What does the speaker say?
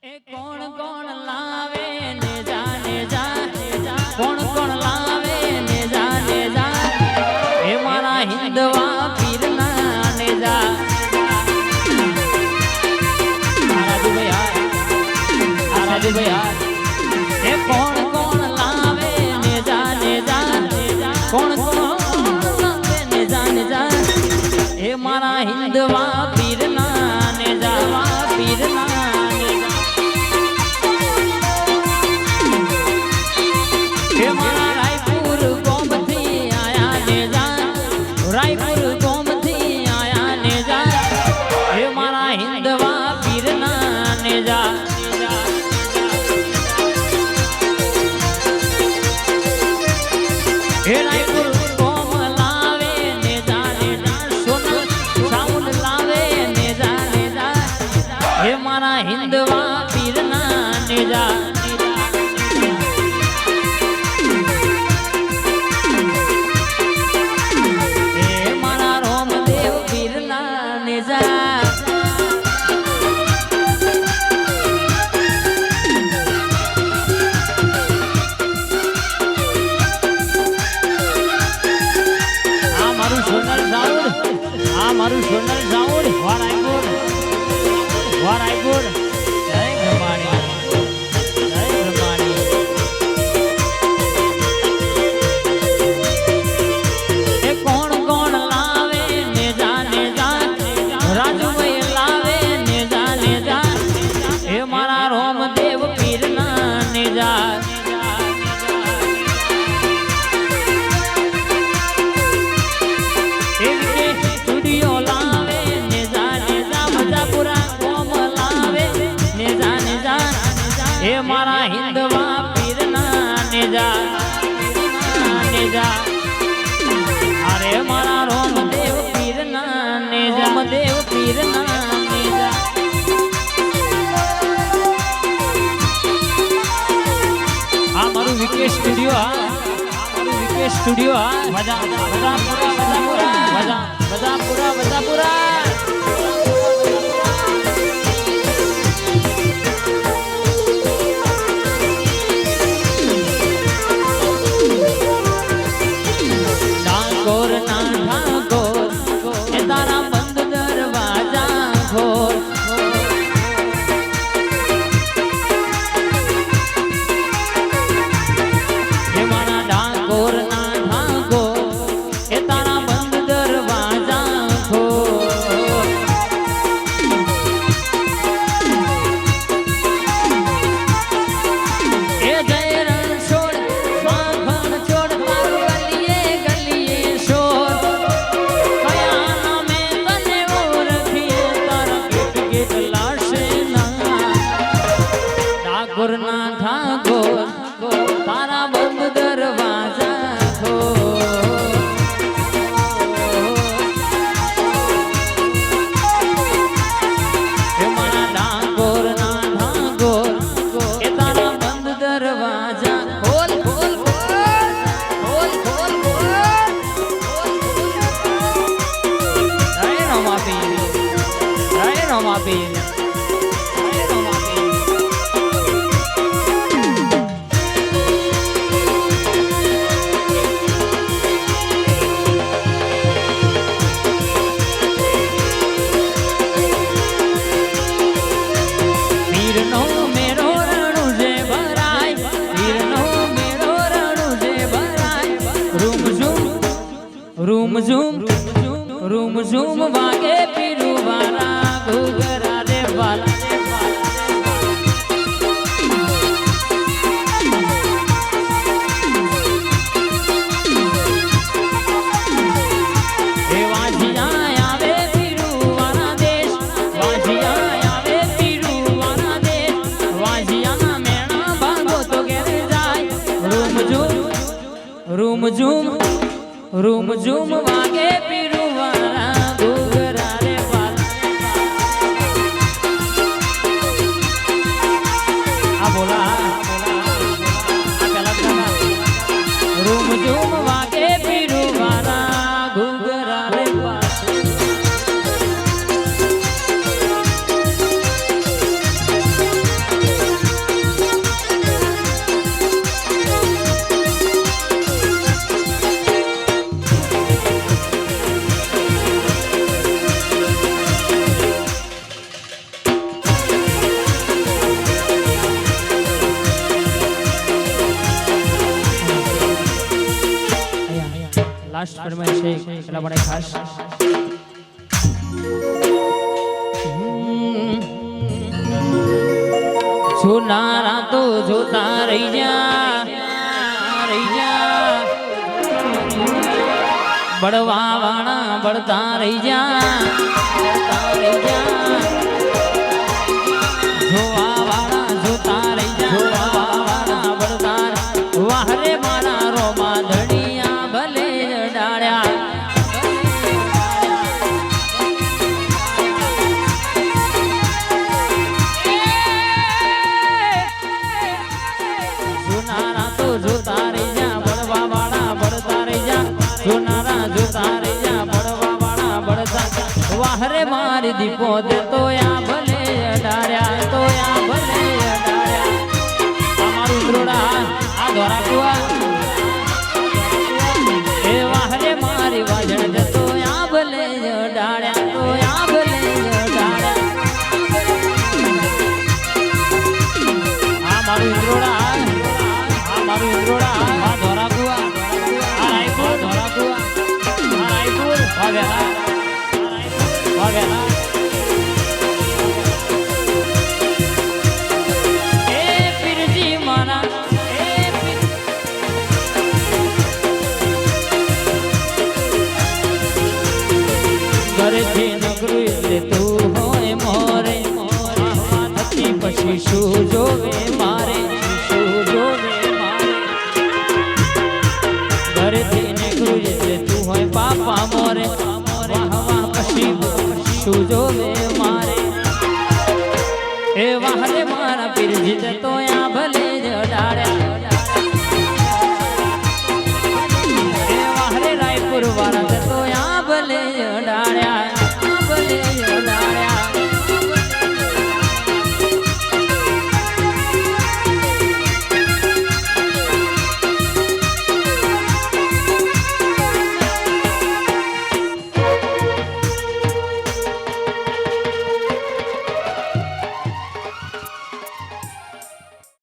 એ કોણ કોણ લાવે ને જા કોણ કોણ લાવે ને જા એ મારા હિંદવા પીરના ને જા રાજુભાઈ એ કોણ કોણ લાવે ને જા કોણ કોણ લાવે ને જા એ મારા હિંદવા પીરના ને જા પીરના रायपुर गोम थी आया ने जा रायपुर गोम थी आया ने जा हे मारा हिंदवा पीरना ने जा हे रायपुर गोम लावे ने जा सोनल साउंड लावे ने जा हे मारा हिंदवा पीरना ने जा मारू सोनल साउंड वारायपुर जय ब्रह्माणी ए कोण कोण लावे ने जा राजू भाई लावे ने जा ए मारा रोमदेव पीरना ने जा हे मारा हिंदवा पीरना ने जा अरे मारा रोमदेव पीरना ने जा रोमदेव पीरना ने जा आ मारू विकेश स्टूडियो पूरा तारा बंद दरवाजा खो मारा डांगोर ना ढांगोर ए तारा बंद दरवाजा खोल खोल खोल खोल खोल जय रामा पीर रूम झूम वागे पीरू वारा घुघरा रे वाला वाजिया आवे पीरू वाला देश वाजिया आवे पीरू वाला देश वाजिया ना मेणा भागो तो घेर जाय रूम झूम वागे पीरू वाला घुघरा रे वाला आ बोला रूम झूम वागे पीरू वाला घुघरा रे वाला લાસ્ટ ફરમાઈશ છે એટલા માટે ખાસ જોનારા તો જોતા રહી જા બળવા વાળા બળતા રહી જા જોવા વાળા જોતા રહી જા જોવા વાળા બળતા વાહરે મારા રોમા ધણિયા ભલે ડાળ્યા જોનારા તો જોતા રહી જા બળવા વાળા બળતા રહી જા જોનારા જોતા રહી જા બળવા વાળા બળતા વાહરે મારી દીપો દે તો યા ભલે અડાડ્યા તો યા ભલે અડાડ્યા અમારું દ્રોડા આ ધોરા કુવા એ વાહરે મારી વાજણ દે તો યા ભલે અડાડ્યા તો યા ભલે અડાડ્યા આ મારું દ્રોડા મારું ઇન્દ્રોડા આ ધોરા કુવા આ રાયપુર ધોરા કુવા આ રાયપુર વાગેલા એ પીરજી મારા ઘરેથી નગરું એટલે તું હોય મોરે થતી પછી શું જોવે મારે શું જોવે ઘરેથી નીકળું એટલે તું હોય પાપા મોરે વાહવા પછી શું જોવે મારે એ વાહરે મારા પીરજી જતો યા ભલે જ અડાડ્યા એ વાહરે રાયપુર વાળા જતો યા ભલે જ અડાડ્યા